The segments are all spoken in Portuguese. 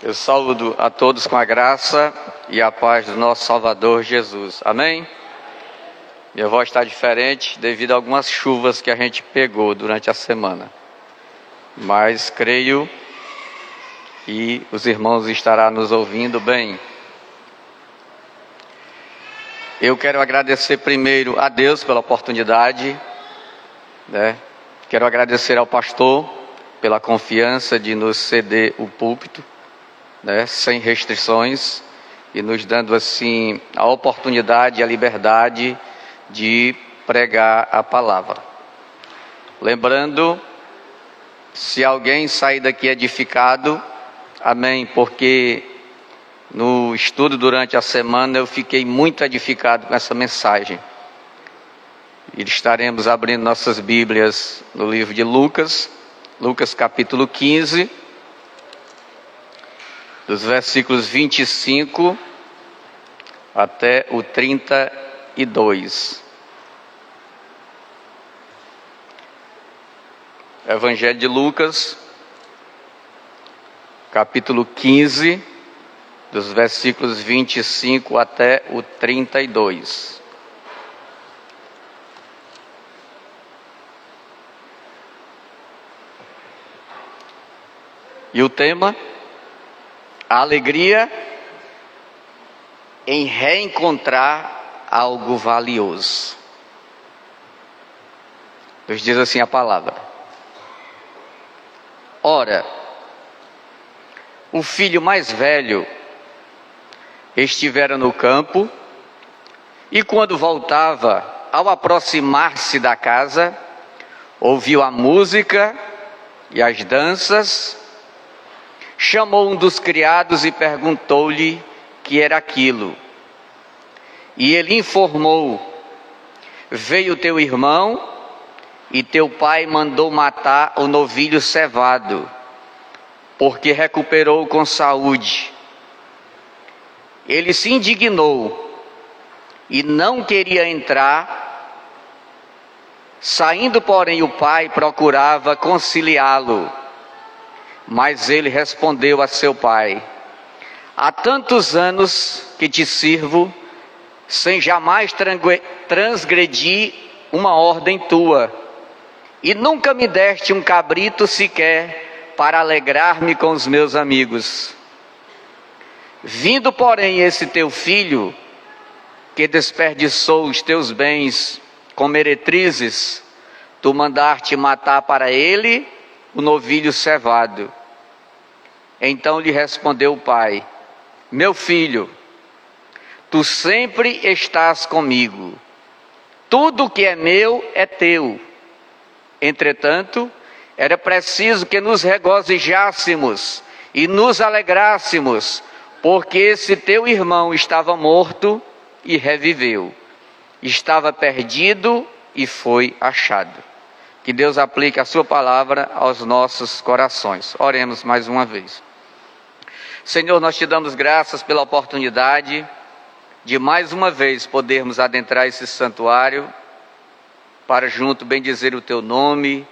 Eu saúdo a todos com a graça e a paz do nosso Salvador Jesus. Amém? Minha voz está diferente devido a algumas chuvas que a gente pegou durante a semana. Mas creio que os irmãos estarão nos ouvindo bem. Eu quero agradecer primeiro a Deus pela oportunidade, Quero agradecer ao pastor pela confiança de nos ceder o púlpito, sem restrições, e nos dando assim a oportunidade e a liberdade de pregar a palavra. Lembrando, se alguém sair daqui edificado, amém, porque no estudo durante a semana eu fiquei muito edificado com essa mensagem. E estaremos abrindo nossas Bíblias no livro de Lucas capítulo 15, dos versículos 25 até o 32. Evangelho de Lucas, capítulo 15, dos versículos 25 até o 32. E o tema: a alegria em reencontrar algo valioso. Deus diz assim a palavra: ora, o filho mais velho estivera no campo, e quando voltava, ao aproximar-se da casa, ouviu a música e as danças. Chamou um dos criados e perguntou-lhe que era aquilo. E ele informou: veio teu irmão e teu pai mandou matar o novilho cevado, porque recuperou com saúde. Ele se indignou e não queria entrar. Saindo, porém, o pai procurava conciliá-lo. Mas ele respondeu a seu pai: há tantos anos que te sirvo, sem jamais transgredir uma ordem tua, e nunca me deste um cabrito sequer para alegrar-me com os meus amigos. Vindo, porém, esse teu filho, que desperdiçou os teus bens com meretrizes, tu mandaste matar para ele o novilho cevado. Então lhe respondeu o pai: meu filho, tu sempre estás comigo, tudo que é meu é teu. Entretanto, era preciso que nos regozijássemos e nos alegrássemos, porque esse teu irmão estava morto e reviveu, estava perdido e foi achado. Que Deus aplique a sua palavra aos nossos corações. Oremos mais uma vez. Senhor, nós te damos graças pela oportunidade de mais uma vez podermos adentrar esse santuário para junto bendizer o teu nome,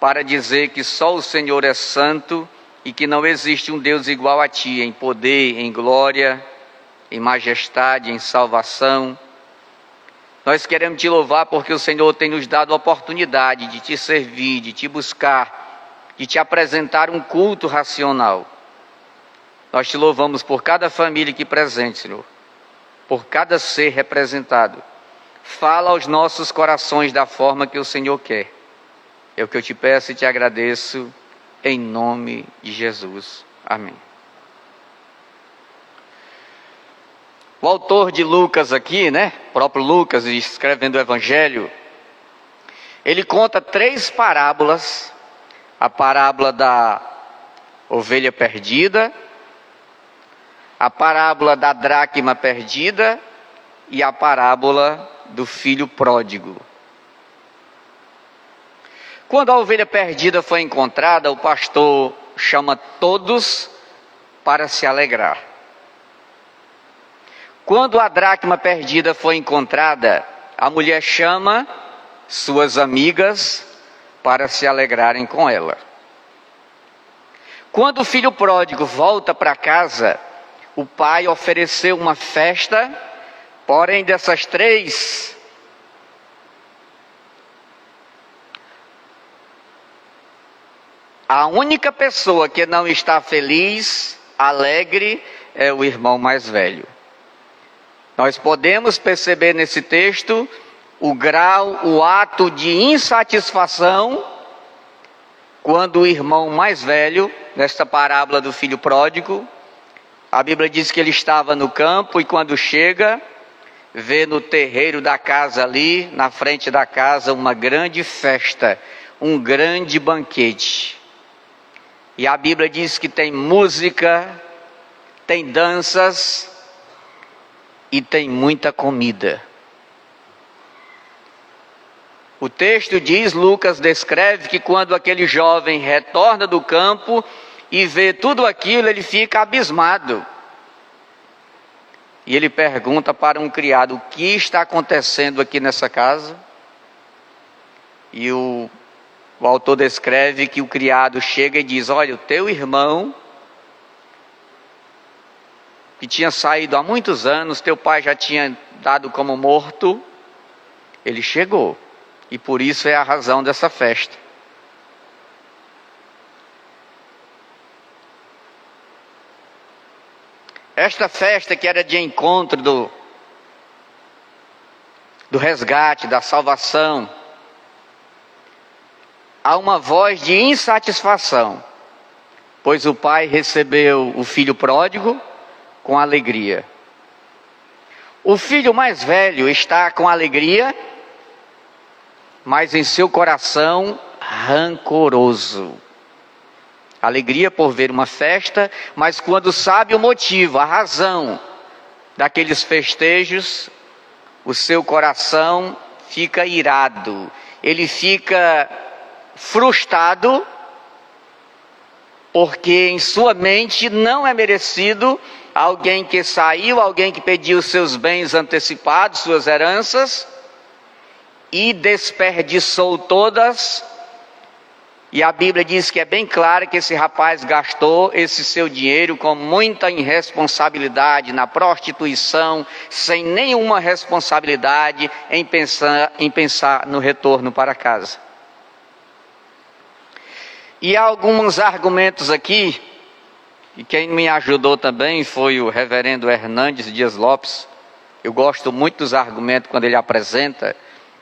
para dizer que só o Senhor é santo e que não existe um Deus igual a ti em poder, em glória, em majestade, em salvação. Nós queremos te louvar porque o Senhor tem nos dado a oportunidade de te servir, de te buscar, de te apresentar um culto racional. Nós te louvamos por cada família aqui presente, Senhor, por cada ser representado. Fala aos nossos corações da forma que o Senhor quer. É o que eu te peço e te agradeço, em nome de Jesus. Amém. O autor de Lucas aqui, próprio Lucas, escrevendo o Evangelho, ele conta 3 parábolas: a parábola da ovelha perdida, a parábola da dracma perdida e a parábola do filho pródigo. Quando a ovelha perdida foi encontrada, o pastor chama todos para se alegrar. Quando a dracma perdida foi encontrada, a mulher chama suas amigas para se alegrarem com ela. Quando o filho pródigo volta para casa, o pai ofereceu uma festa, porém dessas três, a única pessoa que não está feliz, alegre, é o irmão mais velho. Nós podemos perceber nesse texto o grau, o ato de insatisfação, quando o irmão mais velho, nesta parábola do filho pródigo, a Bíblia diz que ele estava no campo e quando chega, vê no terreiro da casa ali, na frente da casa, uma grande festa, um grande banquete. E a Bíblia diz que tem música, tem danças e tem muita comida. O texto diz, Lucas descreve que quando aquele jovem retorna do campo e vê tudo aquilo, ele fica abismado. E ele pergunta para um criado, o que está acontecendo aqui nessa casa? E o autor descreve que o criado chega e diz, olha, o teu irmão, que tinha saído há muitos anos, teu pai já tinha dado como morto, ele chegou. E por isso é a razão dessa festa. Esta festa que era de encontro do resgate, da salvação, há uma voz de insatisfação, pois o pai recebeu o filho pródigo com alegria. O filho mais velho está com alegria, mas em seu coração rancoroso. Alegria por ver uma festa, mas quando sabe o motivo, a razão daqueles festejos, o seu coração fica irado, ele fica frustrado, porque em sua mente não é merecido alguém que saiu, alguém que pediu seus bens antecipados, suas heranças, e desperdiçou todas. E a Bíblia diz que é bem claro que esse rapaz gastou esse seu dinheiro com muita irresponsabilidade na prostituição, sem nenhuma responsabilidade em pensar no retorno para casa. E há alguns argumentos aqui, e quem me ajudou também foi o reverendo Hernandes Dias Lopes. Eu gosto muito dos argumentos quando ele apresenta,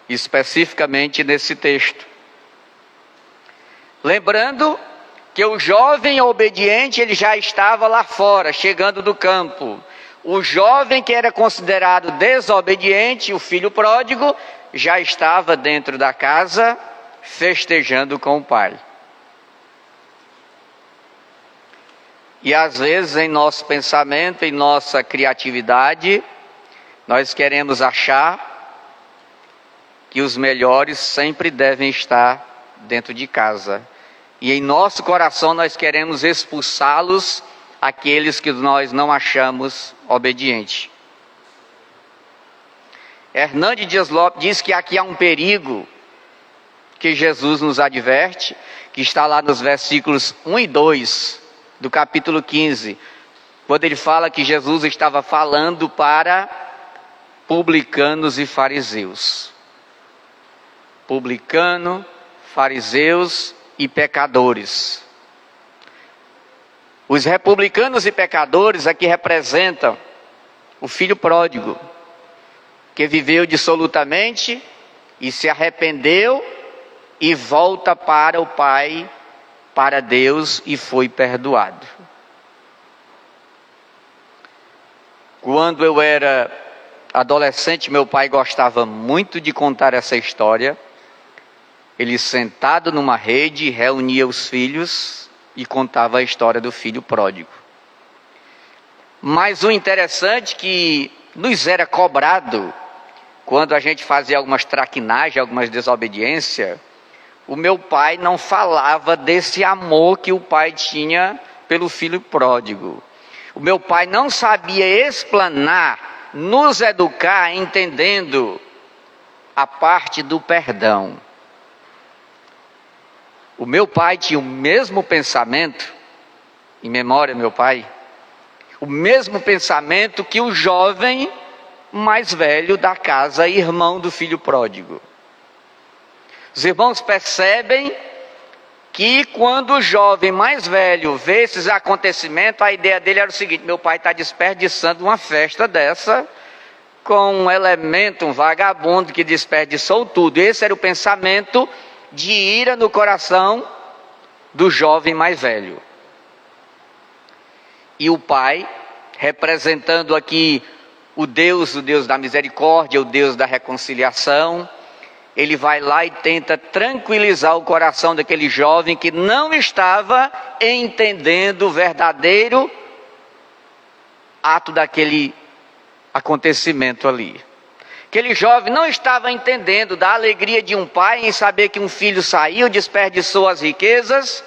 especificamente nesse texto. Lembrando que o jovem obediente, ele já estava lá fora, chegando do campo. O jovem que era considerado desobediente, o filho pródigo, já estava dentro da casa, festejando com o pai. E às vezes em nosso pensamento, em nossa criatividade, nós queremos achar que os melhores sempre devem estar dentro de casa. E em nosso coração nós queremos expulsá-los, aqueles que nós não achamos obedientes. Hernandes Dias Lopes diz que aqui há um perigo que Jesus nos adverte, que está lá nos versículos 1 e 2 do capítulo 15, quando ele fala que Jesus estava falando para publicanos e fariseus. Publicano, fariseus e pecadores. Os republicanos e pecadores aqui representam o filho pródigo, que viveu dissolutamente e se arrependeu e volta para o Pai, para Deus, e foi perdoado. Quando eu era adolescente, meu pai gostava muito de contar essa história. Ele sentado numa rede, reunia os filhos e contava a história do filho pródigo. Mas o interessante é que nos era cobrado, quando a gente fazia algumas traquinagens, algumas desobediências, o meu pai não falava desse amor que o pai tinha pelo filho pródigo. O meu pai não sabia explanar, nos educar, entendendo a parte do perdão. O meu pai tinha o mesmo pensamento em memória, meu pai, o mesmo pensamento que o jovem mais velho da casa, irmão do filho pródigo. Os irmãos percebem que quando o jovem mais velho vê esses acontecimentos, a ideia dele era o seguinte: meu pai está desperdiçando uma festa dessa com um elemento, um vagabundo que desperdiçou tudo. Esse era o pensamento de ira no coração do jovem mais velho. E o pai, representando aqui o Deus da misericórdia, o Deus da reconciliação, ele vai lá e tenta tranquilizar o coração daquele jovem que não estava entendendo o verdadeiro ato daquele acontecimento ali. Aquele jovem não estava entendendo da alegria de um pai em saber que um filho saiu, desperdiçou as riquezas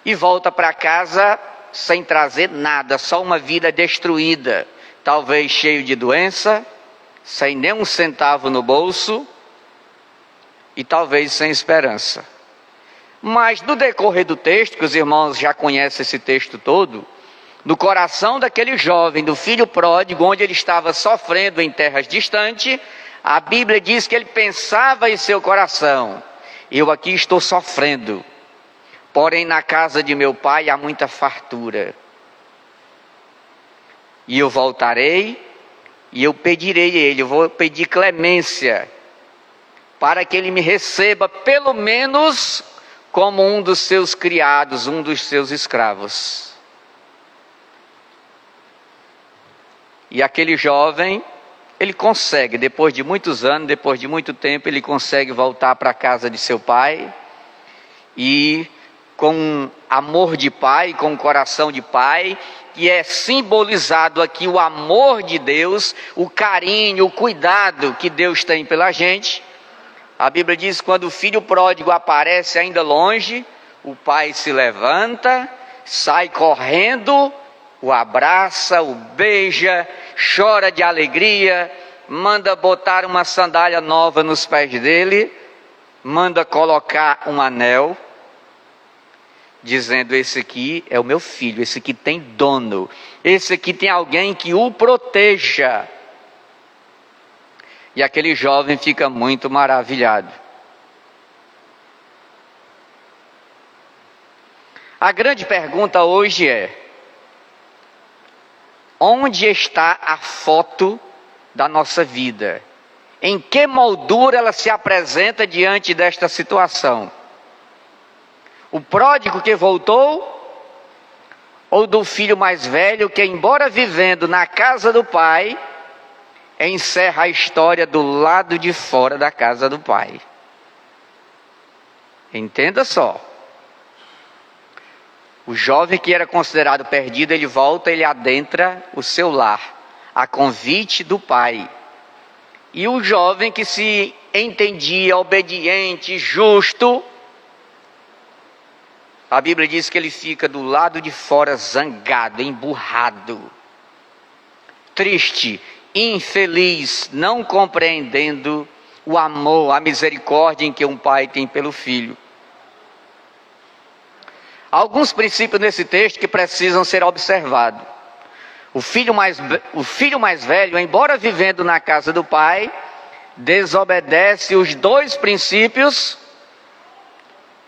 e volta para casa sem trazer nada, só uma vida destruída, talvez cheio de doença, sem nem um centavo no bolso e talvez sem esperança. Mas no decorrer do texto, que os irmãos já conhecem esse texto todo, no coração daquele jovem, do filho pródigo, onde ele estava sofrendo em terras distantes, a Bíblia diz que ele pensava em seu coração: eu aqui estou sofrendo, porém na casa de meu pai há muita fartura. E eu voltarei e eu pedirei a ele, eu vou pedir clemência, para que ele me receba pelo menos como um dos seus criados, um dos seus escravos. E aquele jovem, ele consegue, depois de muitos anos, depois de muito tempo, ele consegue voltar para a casa de seu pai, e com amor de pai, com coração de pai, que é simbolizado aqui o amor de Deus, o carinho, o cuidado que Deus tem pela gente. A Bíblia diz que quando o filho pródigo aparece ainda longe, o pai se levanta, sai correndo, o abraça, o beija, chora de alegria, manda botar uma sandália nova nos pés dele, manda colocar um anel, dizendo: esse aqui é o meu filho, esse aqui tem dono, esse aqui tem alguém que o proteja. E aquele jovem fica muito maravilhado. A grande pergunta hoje é: onde está a foto da nossa vida? Em que moldura ela se apresenta diante desta situação? O pródigo que voltou, ou do filho mais velho que, embora vivendo na casa do pai, encerra a história do lado de fora da casa do pai? Entenda só. O jovem que era considerado perdido, ele volta, ele adentra o seu lar, a convite do pai. E o jovem que se entendia obediente, justo, a Bíblia diz que ele fica do lado de fora zangado, emburrado, triste, infeliz, não compreendendo o amor, a misericórdia em que um pai tem pelo filho. Há alguns princípios nesse texto que precisam ser observados. O filho mais velho, embora vivendo na casa do pai, desobedece os dois princípios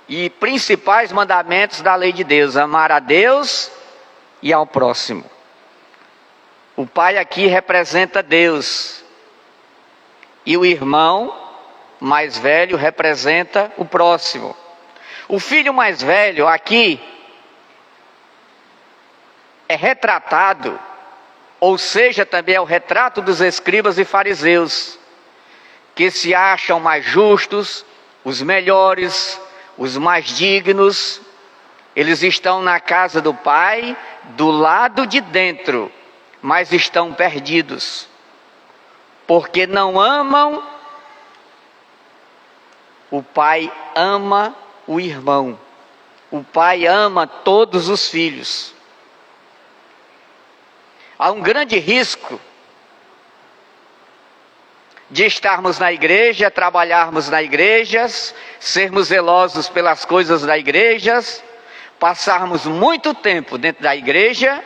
e principais mandamentos da lei de Deus: amar a Deus e ao próximo. O pai aqui representa Deus, e o irmão mais velho representa o próximo. O filho mais velho aqui é retratado, ou seja, também é o retrato dos escribas e fariseus, que se acham mais justos, os melhores, os mais dignos. Eles estão na casa do pai, do lado de dentro, mas estão perdidos, porque não amam. O pai ama o irmão, o pai ama todos os filhos. Há um grande risco de estarmos na igreja, trabalharmos na igreja, sermos zelosos pelas coisas da igreja, passarmos muito tempo dentro da igreja,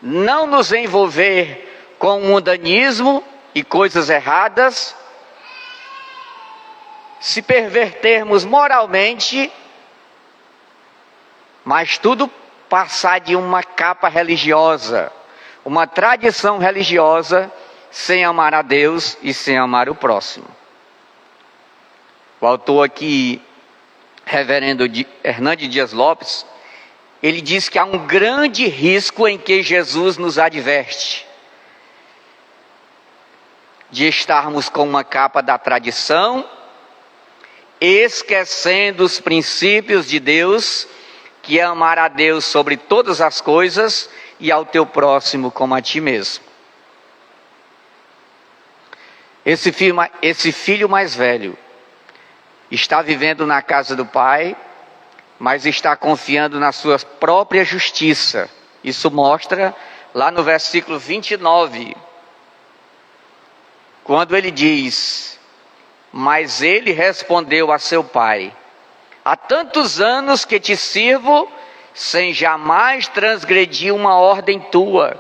não nos envolver com o mundanismo e coisas erradas, se pervertermos moralmente, mas tudo passar de uma capa religiosa, uma tradição religiosa, sem amar a Deus e sem amar o próximo. O autor aqui, reverendo Hernandes Dias Lopes, ele diz que há um grande risco em que Jesus nos adverte, de estarmos com uma capa da tradição, esquecendo os princípios de Deus, que é amar a Deus sobre todas as coisas e ao teu próximo como a ti mesmo. Esse filho mais velho está vivendo na casa do pai, mas está confiando na sua própria justiça. Isso mostra lá no versículo 29, quando ele diz: mas ele respondeu a seu pai: há tantos anos que te sirvo, sem jamais transgredir uma ordem tua,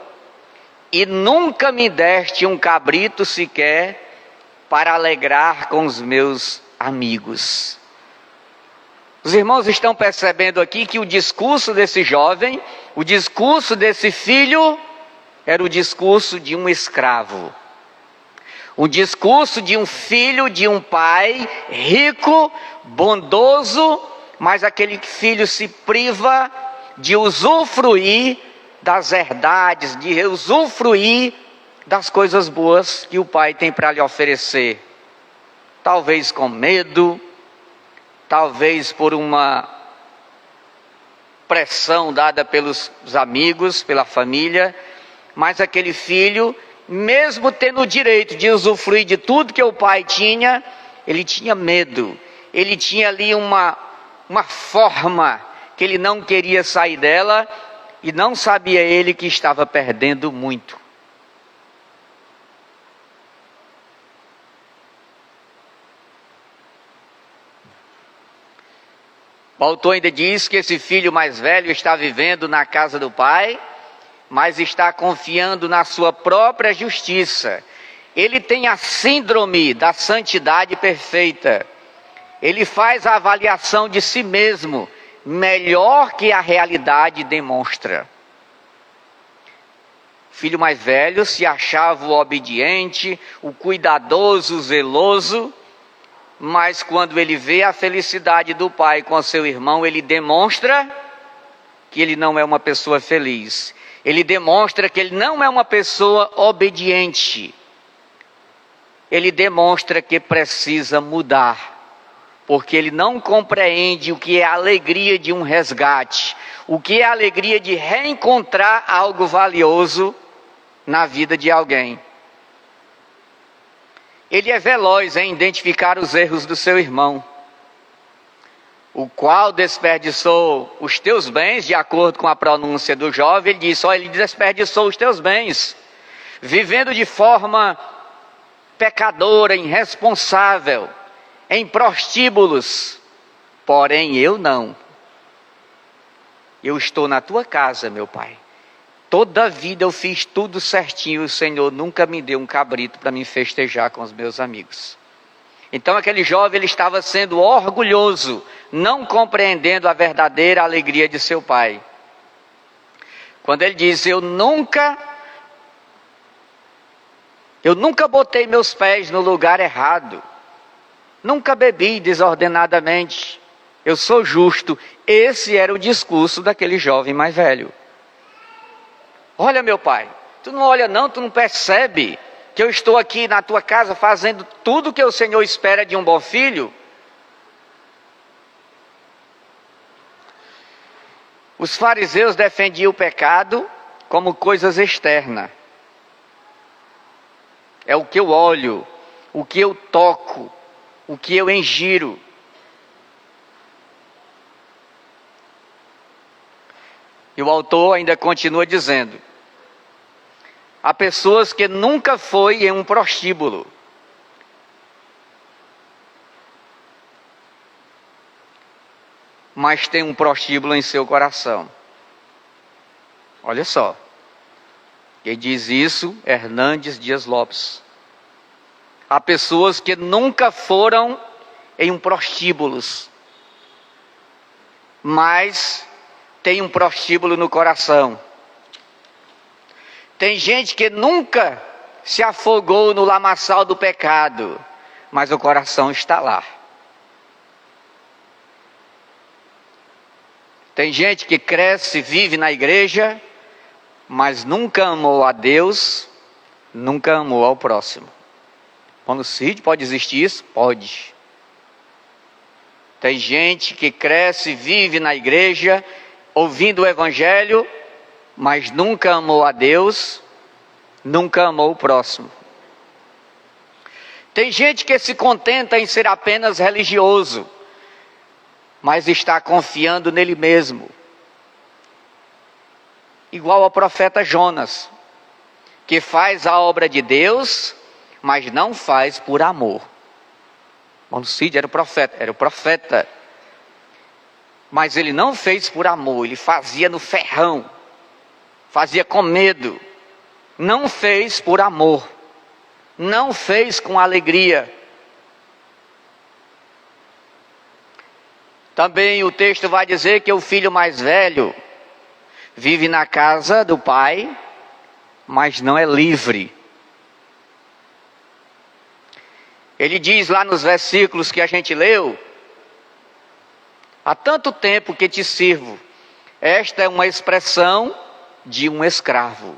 e nunca me deste um cabrito sequer para alegrar com os meus amigos. Os irmãos estão percebendo aqui que o discurso desse jovem, o discurso desse filho, era o discurso de um escravo. O discurso de um filho de um pai rico, bondoso, mas aquele filho se priva de usufruir das verdades, de usufruir das coisas boas que o pai tem para lhe oferecer. Talvez com medo, talvez por uma pressão dada pelos amigos, pela família, mas aquele filho, mesmo tendo o direito de usufruir de tudo que o pai tinha, ele tinha medo, ele tinha ali uma forma que ele não queria sair dela, e não sabia ele que estava perdendo muito. O autor ainda diz que esse filho mais velho está vivendo na casa do pai, mas está confiando na sua própria justiça. Ele tem a síndrome da santidade perfeita. Ele faz a avaliação de si mesmo melhor que a realidade demonstra. O filho mais velho se achava o obediente, o cuidadoso, o zeloso, mas quando ele vê a felicidade do pai com seu irmão, ele demonstra que ele não é uma pessoa feliz. Ele demonstra que ele não é uma pessoa obediente. Ele demonstra que precisa mudar, porque ele não compreende o que é a alegria de um resgate, o que é a alegria de reencontrar algo valioso na vida de alguém. Ele é veloz em identificar os erros do seu irmão, o qual desperdiçou os teus bens, de acordo com a pronúncia do jovem. Ele disse: ele desperdiçou os teus bens, vivendo de forma pecadora, irresponsável, em prostíbulos. Porém eu não. Eu estou na tua casa, meu pai. Toda a vida eu fiz tudo certinho, o Senhor nunca me deu um cabrito para me festejar com os meus amigos. Então aquele jovem, ele estava sendo orgulhoso, não compreendendo a verdadeira alegria de seu pai. Quando ele diz: eu nunca botei meus pés no lugar errado, nunca bebi desordenadamente, eu sou justo. Esse era o discurso daquele jovem mais velho. Olha, meu pai, tu não olha não, tu não percebe que eu estou aqui na tua casa fazendo tudo que o Senhor espera de um bom filho? Os fariseus defendiam o pecado como coisas externas. É o que eu olho, o que eu toco, o que eu ingiro. E o autor ainda continua dizendo: há pessoas que nunca foi em um prostíbulo. mas tem um prostíbulo em seu coração. Olha só. Quem diz isso é Hernandes Dias Lopes. Há pessoas que nunca foram em um prostíbulos, mas tem um prostíbulo no coração. Tem gente que nunca se afogou no lamaçal do pecado, mas o coração está lá. Tem gente que cresce, vive na igreja, mas nunca amou a Deus, nunca amou ao próximo. Monicídio, pode existir isso? Pode. Tem gente que cresce, vive na igreja, ouvindo o evangelho, mas nunca amou a Deus, nunca amou o próximo. Tem gente que se contenta em ser apenas religioso, mas está confiando nele mesmo. Igual ao profeta Jonas, que faz a obra de Deus, mas não faz por amor. Monicídio era o profeta. Mas ele não fez por amor, ele fazia no ferrão, fazia com medo. Não fez por amor, não fez com alegria. Também o texto vai dizer que o filho mais velho vive na casa do pai, mas não é livre. Ele diz lá nos versículos que a gente leu: há tanto tempo que te sirvo. Esta é uma expressão de um escravo.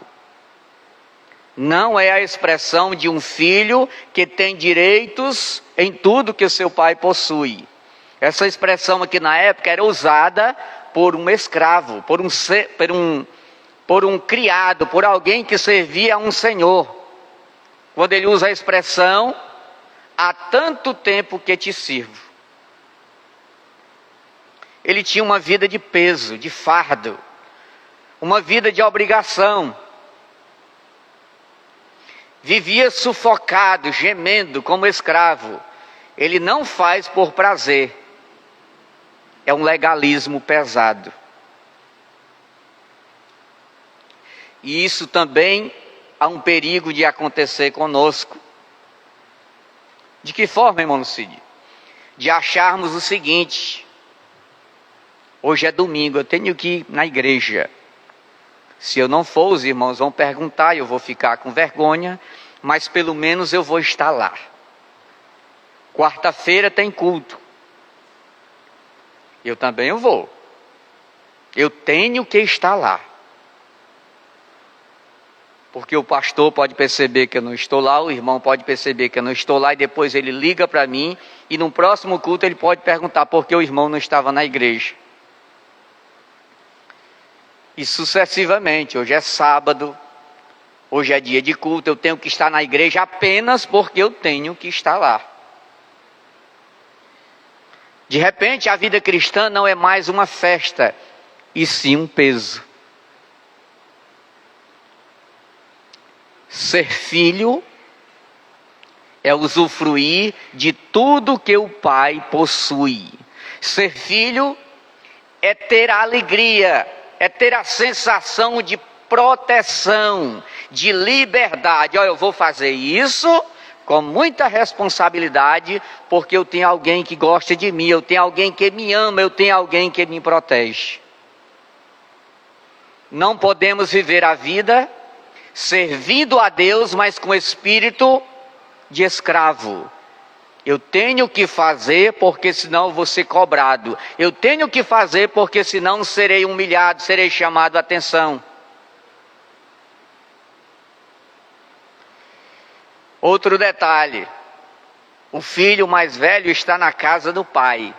Não é a expressão de um filho que tem direitos em tudo que o seu pai possui. Essa expressão aqui na época era usada por um escravo, por um criado, por alguém que servia a um senhor. Quando ele usa a expressão, há tanto tempo que te sirvo. Ele tinha uma vida de peso, de fardo, uma vida de obrigação. Vivia sufocado, gemendo como escravo. Ele não faz por prazer. É um legalismo pesado. E isso também há um perigo de acontecer conosco. De que forma, irmão Cid? De acharmos o seguinte: hoje é domingo, eu tenho que ir na igreja. Se eu não for, os irmãos vão perguntar, eu vou ficar com vergonha, mas pelo menos eu vou estar lá. Quarta-feira tem culto. Eu também vou. Eu tenho que estar lá. Porque o pastor pode perceber que eu não estou lá, o irmão pode perceber que eu não estou lá, e depois ele liga para mim, e no próximo culto ele pode perguntar por que o irmão não estava na igreja. E sucessivamente, hoje é sábado, hoje é dia de culto, eu tenho que estar na igreja apenas porque eu tenho que estar lá. De repente, a vida cristã não é mais uma festa, e sim um peso. Ser filho é usufruir de tudo que o pai possui. Ser filho é ter a alegria, é ter a sensação de proteção, de liberdade. Olha, eu vou fazer isso com muita responsabilidade, porque eu tenho alguém que gosta de mim, eu tenho alguém que me ama, eu tenho alguém que me protege. Não podemos viver a vida servindo a Deus, mas com espírito de escravo. Eu tenho que fazer porque senão eu vou ser cobrado. Eu tenho que fazer porque senão serei humilhado, serei chamado a atenção. Outro detalhe: o filho mais velho está na casa do pai.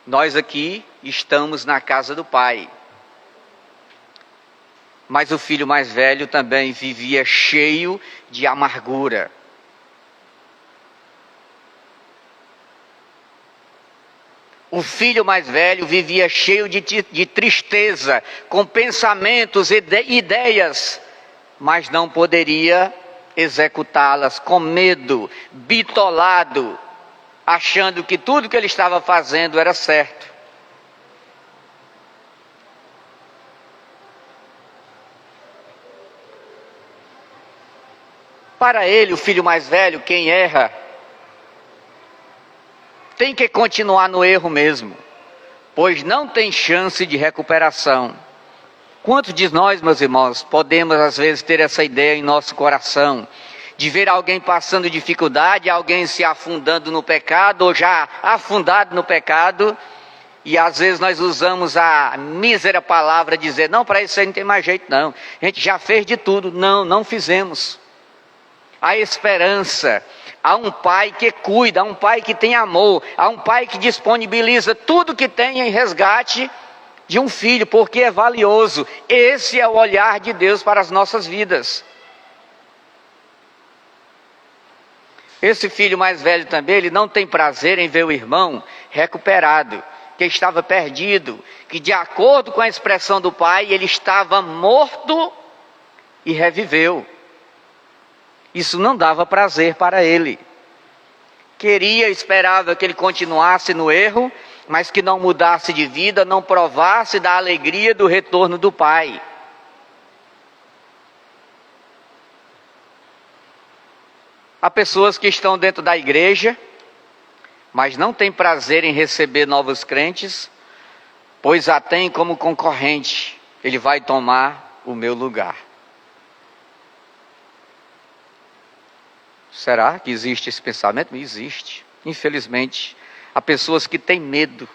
Nós aqui estamos na casa do pai. Mas o filho mais velho também vivia cheio de amargura. O filho mais velho vivia cheio de tristeza, com pensamentos e ideias, mas não poderia executá-las, com medo, bitolado, achando que tudo que ele estava fazendo era certo. Para ele, o filho mais velho, quem erra, tem que continuar no erro mesmo, pois não tem chance de recuperação. Quantos de nós, meus irmãos, podemos às vezes ter essa ideia em nosso coração, de ver alguém passando dificuldade, alguém se afundando no pecado, ou já afundado no pecado, e às vezes nós usamos a mísera palavra, dizer, não, para isso aí não tem mais jeito não, a gente já fez de tudo. Não, não fizemos. Há esperança, há um pai que cuida, há um pai que tem amor, há um pai que disponibiliza tudo que tem em resgate de um filho, porque é valioso. Esse é o olhar de Deus para as nossas vidas. Esse filho mais velho também, ele não tem prazer em ver o irmão recuperado, que estava perdido, que de acordo com a expressão do pai, ele estava morto e reviveu. Isso não dava prazer para ele. Esperava que ele continuasse no erro, mas que não mudasse de vida, não provasse da alegria do retorno do pai. Há pessoas que estão dentro da igreja, mas não têm prazer em receber novos crentes, pois a têm como concorrente. Ele vai tomar o meu lugar. Será que existe esse pensamento? Existe. Infelizmente, há pessoas que têm medo.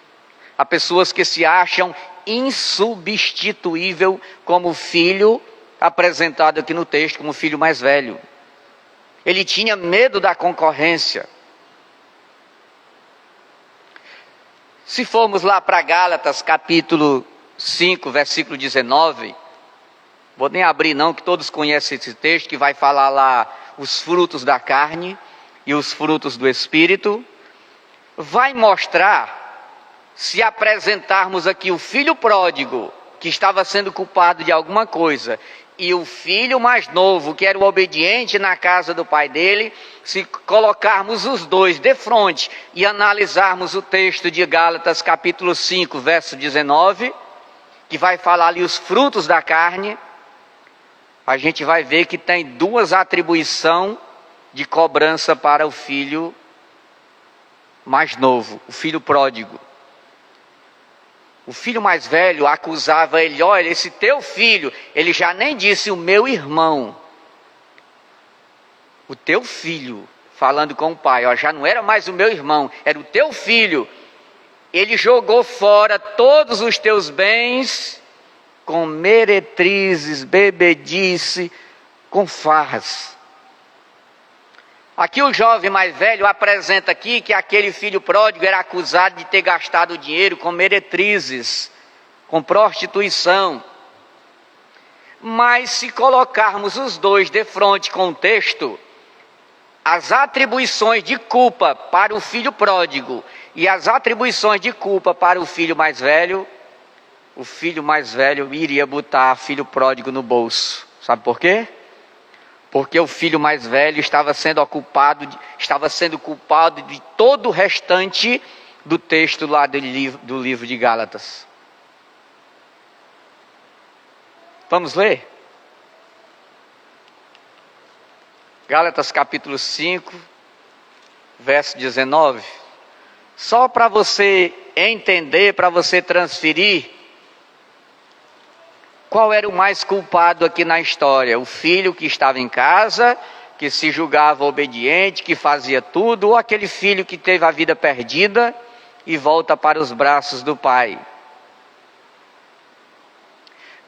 Há pessoas que se acham insubstituível como filho apresentado aqui no texto, como filho mais velho. Ele tinha medo da concorrência. Se formos lá para Gálatas, capítulo 5, versículo 19, vou nem abrir não, que todos conhecem esse texto, que vai falar lá os frutos da carne e os frutos do Espírito, vai mostrar, se apresentarmos aqui o filho pródigo, que estava sendo culpado de alguma coisa, e o filho mais novo, que era o obediente na casa do pai dele, se colocarmos os dois de frente e analisarmos o texto de Gálatas capítulo 5, verso 19, que vai falar ali os frutos da carne, a gente vai ver que tem duas atribuições de cobrança para o filho mais novo, o filho pródigo. O filho mais velho acusava ele, olha, esse teu filho, ele já nem disse o meu irmão. O teu filho, falando com o pai, ó, já não era mais o meu irmão, era o teu filho. Ele jogou fora todos os teus bens com meretrizes, bebedice, com farras. Aqui o jovem mais velho apresenta aqui que aquele filho pródigo era acusado de ter gastado o dinheiro com meretrizes, com prostituição. Mas se colocarmos os dois de frente com o texto, as atribuições de culpa para o filho pródigo e as atribuições de culpa para o filho mais velho iria botar o filho pródigo no bolso. Sabe por quê? Porque o filho mais velho estava sendo culpado de todo o restante do texto lá do livro de Gálatas. Vamos ler? Gálatas capítulo 5, verso 19. Só para você entender, para você transferir, qual era o mais culpado aqui na história? O filho que estava em casa, que se julgava obediente, que fazia tudo, ou aquele filho que teve a vida perdida e volta para os braços do pai?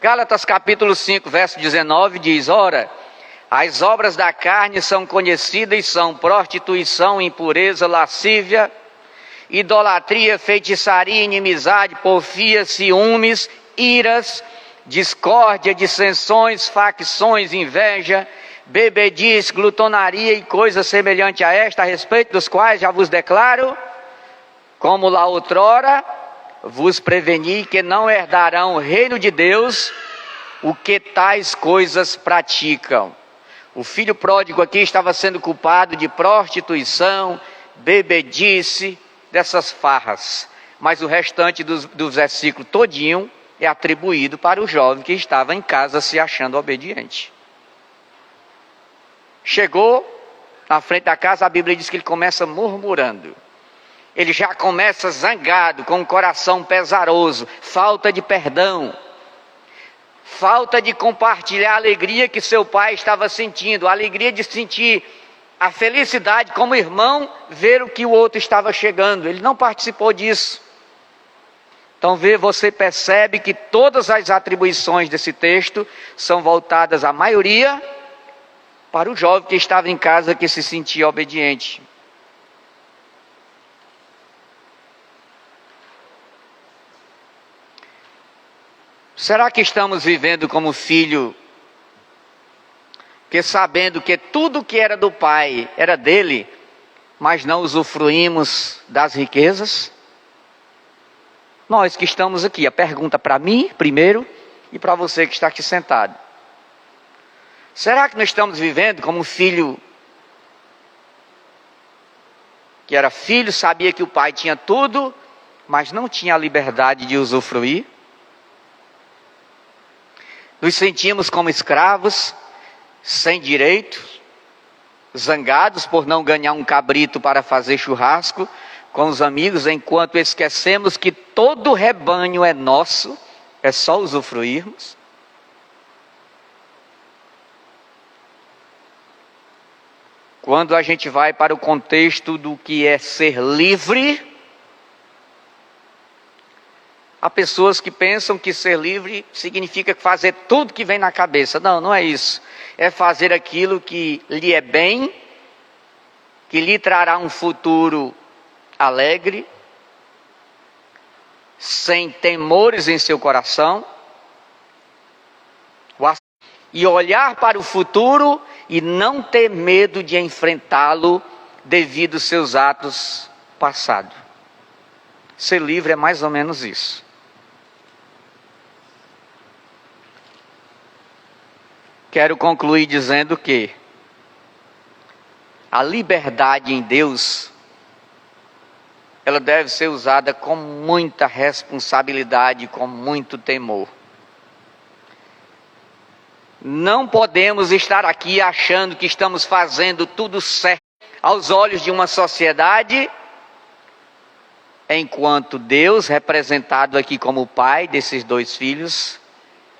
Gálatas capítulo 5, verso 19 diz, ora, as obras da carne são conhecidas e são prostituição, impureza, lascívia, idolatria, feitiçaria, inimizade, porfia, ciúmes, iras, discórdia, dissensões, facções, inveja, bebedice, glutonaria e coisas semelhantes a esta, a respeito dos quais já vos declaro, como lá outrora vos preveni que não herdarão o reino de Deus o que tais coisas praticam. O filho pródigo aqui estava sendo culpado de prostituição, bebedice, dessas farras, mas o restante do versículo todinho é atribuído para o jovem que estava em casa se achando obediente. Chegou na frente da casa, a Bíblia diz que ele começa murmurando. Ele já começa zangado, com o coração pesaroso, falta de perdão, falta de compartilhar a alegria que seu pai estava sentindo, a alegria de sentir a felicidade como irmão, ver o que o outro estava chegando. Ele não participou disso. Então você percebe que todas as atribuições desse texto são voltadas, a maioria, para o jovem que estava em casa, que se sentia obediente. Será que estamos vivendo como filho, que sabendo que tudo que era do pai era dele, mas não usufruímos das riquezas? Nós que estamos aqui, a pergunta para mim primeiro e para você que está aqui sentado. Será que nós estamos vivendo como um filho que era filho, sabia que o pai tinha tudo, mas não tinha a liberdade de usufruir? Nos sentimos como escravos, sem direito, zangados por não ganhar um cabrito para fazer churrasco com os amigos, enquanto esquecemos que todo o rebanho é nosso, é só usufruirmos. Quando a gente vai para o contexto do que é ser livre, há pessoas que pensam que ser livre significa fazer tudo que vem na cabeça. Não, não é isso. É fazer aquilo que lhe é bem, que lhe trará um futuro alegre, sem temores em seu coração, e olhar para o futuro e não ter medo de enfrentá-lo devido aos seus atos passados. Ser livre é mais ou menos isso. Quero concluir dizendo que a liberdade em Deus, ela deve ser usada com muita responsabilidade, com muito temor. Não podemos estar aqui achando que estamos fazendo tudo certo aos olhos de uma sociedade, enquanto Deus, representado aqui como pai desses dois filhos,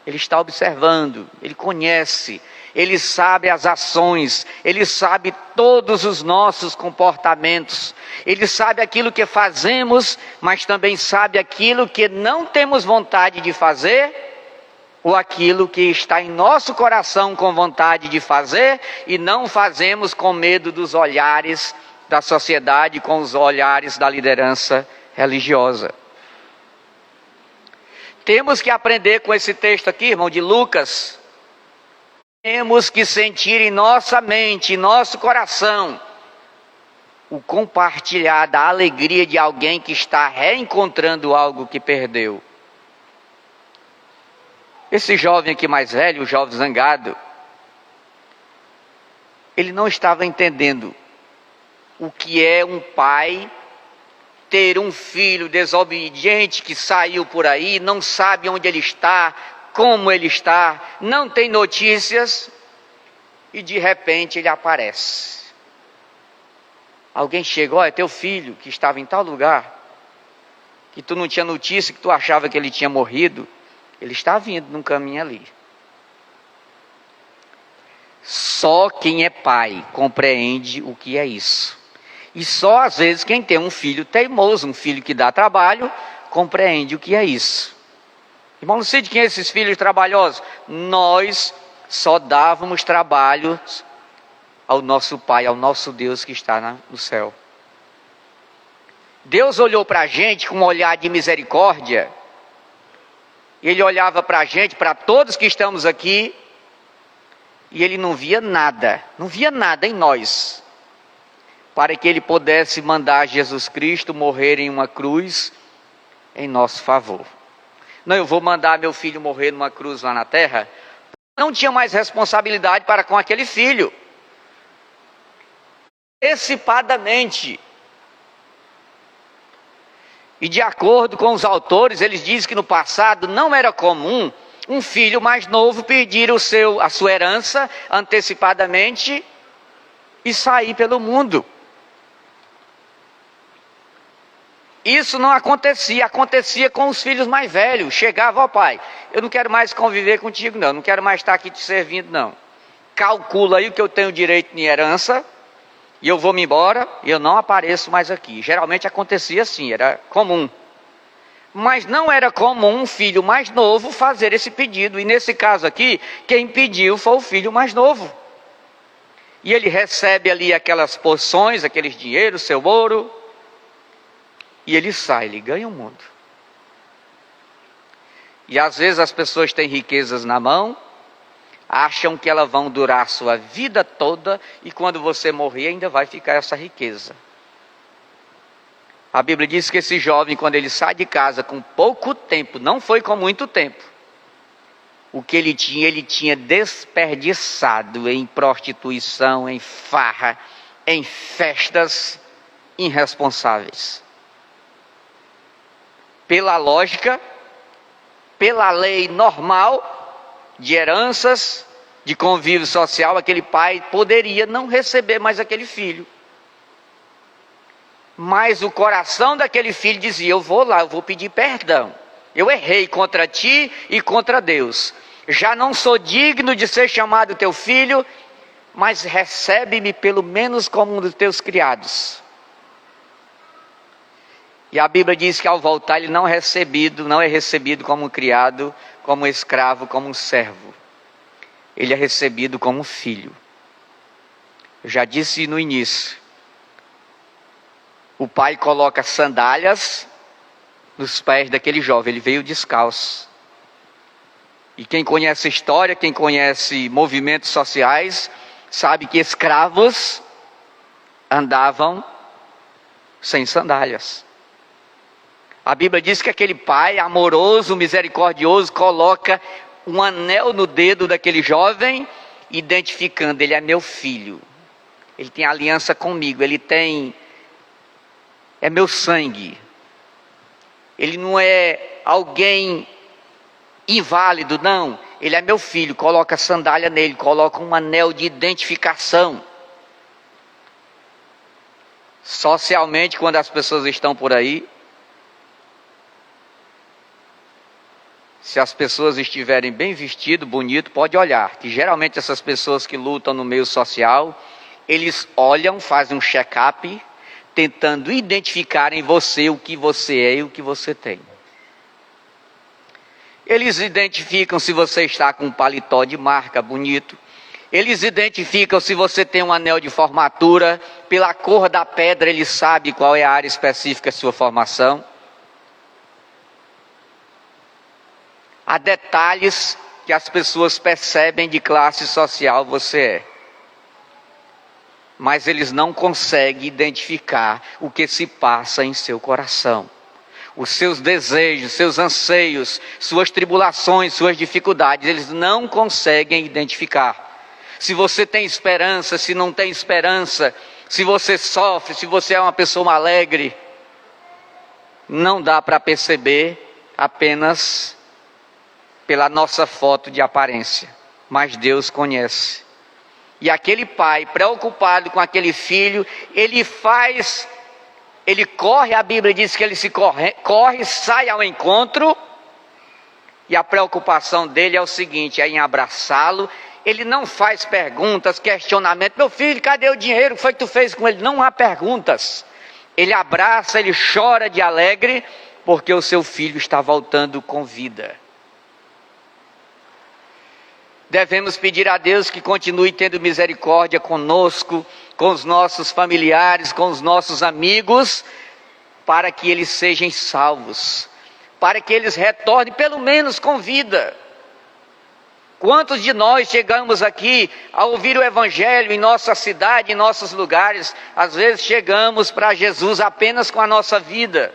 Ele está observando, Ele conhece, Ele sabe as ações, Ele sabe todos os nossos comportamentos, Ele sabe aquilo que fazemos, mas também sabe aquilo que não temos vontade de fazer, ou aquilo que está em nosso coração com vontade de fazer, e não fazemos com medo dos olhares da sociedade, com os olhares da liderança religiosa. Temos que aprender com esse texto aqui, irmão, de Lucas. Temos que sentir em nossa mente, em nosso coração, o compartilhar da alegria de alguém que está reencontrando algo que perdeu. Esse jovem aqui mais velho, o jovem zangado, ele não estava entendendo o que é um pai ter um filho desobediente que saiu por aí, não sabe onde ele está, como ele está, não tem notícias, e de repente ele aparece. Alguém chegou, olha, teu filho que estava em tal lugar, que tu não tinha notícia, que tu achava que ele tinha morrido, ele está vindo num caminho ali. Só quem é pai compreende o que é isso. E só às vezes quem tem um filho teimoso, um filho que dá trabalho, compreende o que é isso. Irmão, não sei de quem é esses filhos trabalhosos. Nós só dávamos trabalhos ao nosso Pai, ao nosso Deus que está no céu. Deus olhou para a gente com um olhar de misericórdia. Ele olhava para a gente, para todos que estamos aqui, e Ele não via nada em nós, para que Ele pudesse mandar Jesus Cristo morrer em uma cruz em nosso favor. Não, eu vou mandar meu filho morrer numa cruz lá na terra. Não tinha mais responsabilidade para com aquele filho. Antecipadamente. E de acordo com os autores, eles dizem que no passado não era comum um filho mais novo pedir a sua herança antecipadamente e sair pelo mundo. Isso não acontecia com os filhos mais velhos. Chegava, ó pai, eu não quero mais conviver contigo não quero mais estar aqui te servindo não. Calcula aí o que eu tenho direito em herança, e eu vou me embora, e eu não apareço mais aqui. Geralmente acontecia assim, era comum. Mas não era comum um filho mais novo fazer esse pedido, e nesse caso aqui, quem pediu foi o filho mais novo. E ele recebe ali aquelas porções, aqueles dinheiros, seu ouro, e ele sai, ele ganha o mundo. E às vezes as pessoas têm riquezas na mão, acham que elas vão durar a sua vida toda, e quando você morrer ainda vai ficar essa riqueza. A Bíblia diz que esse jovem, quando ele sai de casa com pouco tempo, não foi com muito tempo, o que ele tinha desperdiçado em prostituição, em farra, em festas irresponsáveis. Pela lógica, pela lei normal de heranças, de convívio social, aquele pai poderia não receber mais aquele filho. Mas o coração daquele filho dizia: eu vou lá, eu vou pedir perdão. Eu errei contra ti e contra Deus. Já não sou digno de ser chamado teu filho, mas recebe-me pelo menos como um dos teus criados. E a Bíblia diz que ao voltar ele não é recebido como um criado, como um escravo, como um servo. Ele é recebido como um filho. Eu já disse no início. O pai coloca sandálias nos pés daquele jovem, ele veio descalço. E quem conhece a história, quem conhece movimentos sociais, sabe que escravos andavam sem sandálias. A Bíblia diz que aquele pai amoroso, misericordioso, coloca um anel no dedo daquele jovem, identificando: ele é meu filho, ele tem aliança comigo, é meu sangue, ele não é alguém inválido, não, ele é meu filho. Coloca sandália nele, coloca um anel de identificação. Socialmente, quando as pessoas estão por aí, se as pessoas estiverem bem vestido, bonito, pode olhar, que geralmente essas pessoas que lutam no meio social, eles olham, fazem um check-up, tentando identificar em você o que você é e o que você tem. Eles identificam se você está com um paletó de marca bonito, eles identificam se você tem um anel de formatura, pela cor da pedra ele sabe qual é a área específica da sua formação. Há detalhes que as pessoas percebem de classe social você é. Mas eles não conseguem identificar o que se passa em seu coração. Os seus desejos, seus anseios, suas tribulações, suas dificuldades, eles não conseguem identificar. Se você tem esperança, se não tem esperança, se você sofre, se você é uma pessoa alegre, não dá para perceber apenas pela nossa foto de aparência, mas Deus conhece. E aquele pai, preocupado com aquele filho, ele corre, a Bíblia diz que ele corre, sai ao encontro, e a preocupação dele é o seguinte, é em abraçá-lo. Ele não faz perguntas, questionamentos: meu filho, cadê o dinheiro, o que foi que tu fez com ele? Não há perguntas. Ele abraça, ele chora de alegre, porque o seu filho está voltando com vida. Devemos pedir a Deus que continue tendo misericórdia conosco, com os nossos familiares, com os nossos amigos, para que eles sejam salvos, para que eles retornem pelo menos com vida. Quantos de nós chegamos aqui a ouvir o Evangelho em nossa cidade, em nossos lugares? Às vezes chegamos para Jesus apenas com a nossa vida.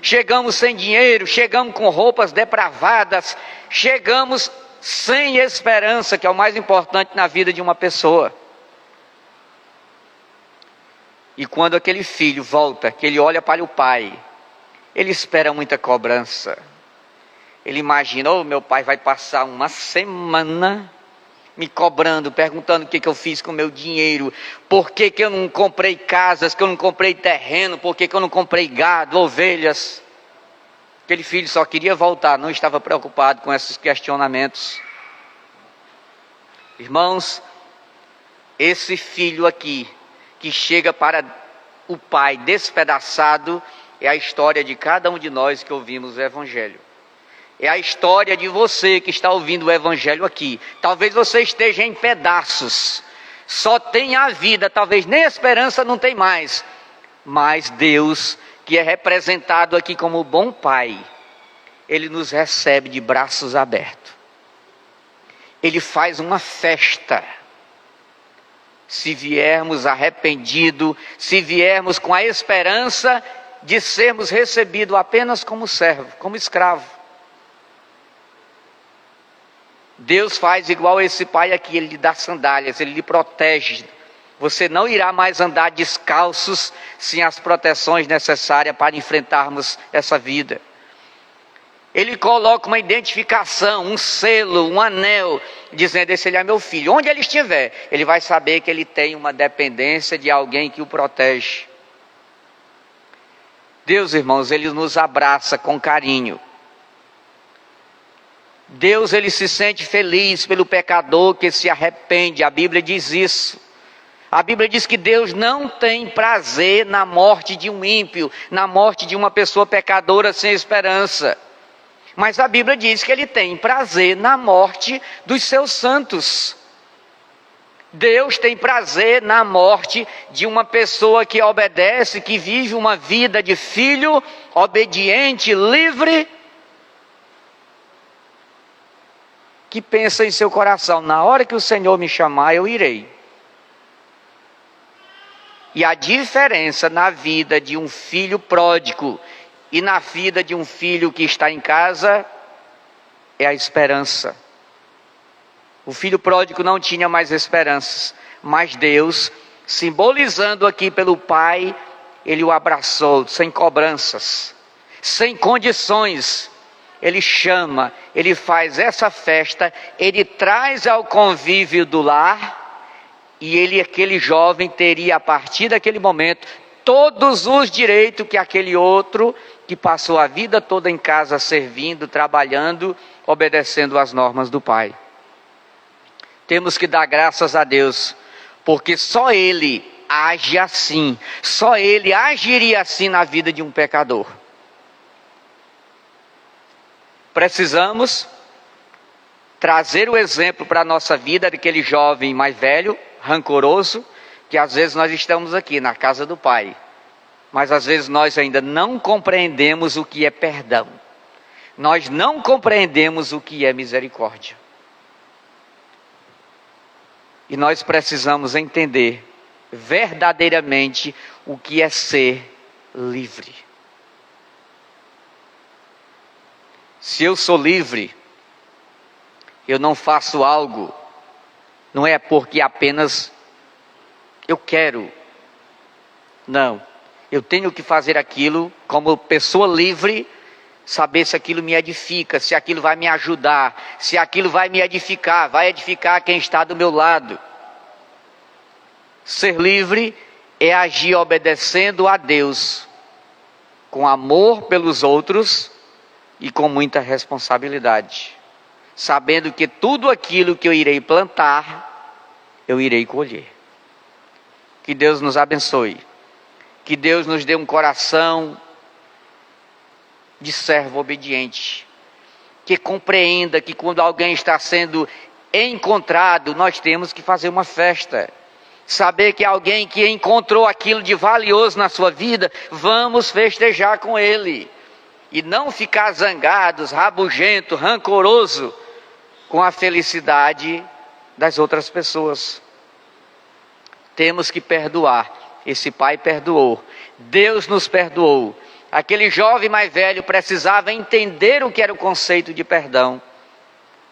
Chegamos sem dinheiro, chegamos com roupas depravadas, chegamos sem esperança, que é o mais importante na vida de uma pessoa. E quando aquele filho volta, que ele olha para o pai, ele espera muita cobrança. Ele imagina: meu pai vai passar uma semana me cobrando, perguntando o que eu fiz com o meu dinheiro, por que eu não comprei casas, que eu não comprei terreno, por que eu não comprei gado, ovelhas. Aquele filho só queria voltar, não estava preocupado com esses questionamentos. Irmãos, esse filho aqui, que chega para o pai despedaçado, é a história de cada um de nós que ouvimos o Evangelho. É a história de você que está ouvindo o Evangelho aqui. Talvez você esteja em pedaços, só tem a vida, talvez nem a esperança não tem mais. Mas Deus, que é representado aqui como o bom Pai, Ele nos recebe de braços abertos. Ele faz uma festa. Se viermos arrependidos, se viermos com a esperança de sermos recebidos apenas como servo, como escravo. Deus faz igual esse pai aqui, Ele lhe dá sandálias, Ele lhe protege. Você não irá mais andar descalços sem as proteções necessárias para enfrentarmos essa vida. Ele coloca uma identificação, um selo, um anel, dizendo: esse ele é meu filho. Onde ele estiver, ele vai saber que ele tem uma dependência de alguém que o protege. Deus, irmãos, Ele nos abraça com carinho. Deus, Ele se sente feliz pelo pecador que se arrepende. A Bíblia diz isso. A Bíblia diz que Deus não tem prazer na morte de um ímpio, na morte de uma pessoa pecadora sem esperança. Mas a Bíblia diz que Ele tem prazer na morte dos seus santos. Deus tem prazer na morte de uma pessoa que obedece, que vive uma vida de filho, obediente, livre, que pensa em seu coração: na hora que o Senhor me chamar, eu irei. E a diferença na vida de um filho pródigo e na vida de um filho que está em casa é a esperança. O filho pródigo não tinha mais esperanças, mas Deus, simbolizando aqui pelo Pai, Ele o abraçou sem cobranças, sem condições. Ele chama, Ele faz essa festa, Ele traz ao convívio do lar, e aquele jovem teria a partir daquele momento todos os direitos que aquele outro que passou a vida toda em casa servindo, trabalhando, obedecendo às normas do Pai. Temos que dar graças a Deus, porque só Ele age assim, só Ele agiria assim na vida de um pecador. Precisamos trazer o exemplo para a nossa vida daquele jovem mais velho, rancoroso, que às vezes nós estamos aqui na casa do Pai, mas às vezes nós ainda não compreendemos o que é perdão, nós não compreendemos o que é misericórdia. E nós precisamos entender verdadeiramente o que é ser livre. Se eu sou livre, eu não faço algo, não é porque apenas eu quero. Não, eu tenho que fazer aquilo como pessoa livre, saber se aquilo me edifica, se aquilo vai me ajudar, se aquilo vai me edificar, vai edificar quem está do meu lado. Ser livre é agir obedecendo a Deus, com amor pelos outros e com muita responsabilidade, sabendo que tudo aquilo que eu irei plantar, eu irei colher. Que Deus nos abençoe, que Deus nos dê um coração de servo obediente, que compreenda que quando alguém está sendo encontrado, nós temos que fazer uma festa, saber que alguém que encontrou aquilo de valioso na sua vida, vamos festejar com ele, e não ficar zangados, rabugento, rancoroso com a felicidade das outras pessoas. Temos que perdoar. Esse pai perdoou, Deus nos perdoou. Aquele jovem mais velho precisava entender o que era o conceito de perdão,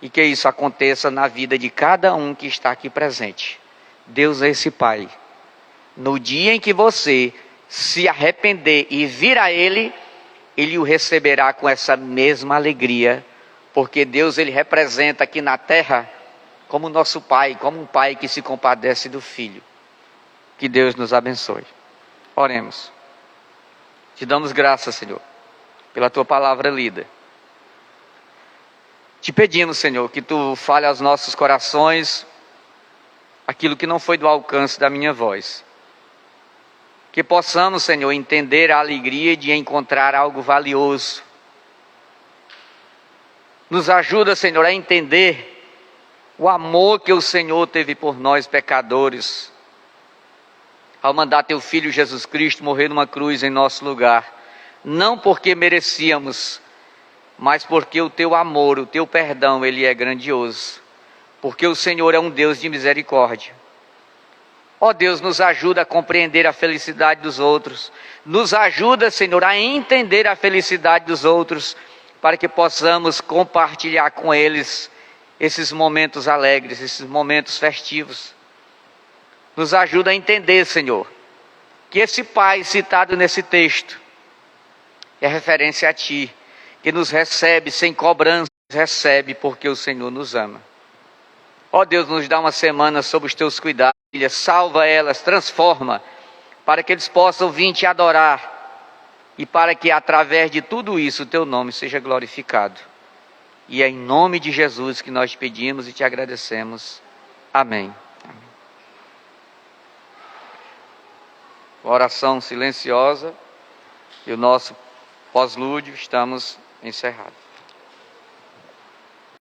e que isso aconteça na vida de cada um que está aqui presente. Deus é esse Pai. No dia em que você se arrepender e vir a Ele, Ele o receberá com essa mesma alegria, porque Deus, Ele representa aqui na terra como nosso Pai, como um Pai que se compadece do Filho. Que Deus nos abençoe. Oremos. Te damos graças, Senhor, pela Tua palavra lida. Te pedimos, Senhor, que Tu fale aos nossos corações aquilo que não foi do alcance da minha voz. Que possamos, Senhor, entender a alegria de encontrar algo valioso. Nos ajuda, Senhor, a entender o amor que o Senhor teve por nós, pecadores, ao mandar Teu Filho Jesus Cristo morrer numa cruz em nosso lugar. Não porque merecíamos, mas porque o Teu amor, o Teu perdão, Ele é grandioso. Porque o Senhor é um Deus de misericórdia. Ó Deus, nos ajuda a compreender a felicidade dos outros. Nos ajuda, Senhor, a entender a felicidade dos outros, para que possamos compartilhar com eles esses momentos alegres, esses momentos festivos. Nos ajuda a entender, Senhor, que esse Pai citado nesse texto é referência a Ti, que nos recebe sem cobrança, recebe porque o Senhor nos ama. Ó Deus, nos dá uma semana sob os Teus cuidados, salva elas, transforma, para que eles possam vir Te adorar, e para que através de tudo isso o Teu nome seja glorificado. E é em nome de Jesus que nós pedimos e Te agradecemos. Amém. Amém. Oração silenciosa e o nosso pós-lúdio, estamos encerrados.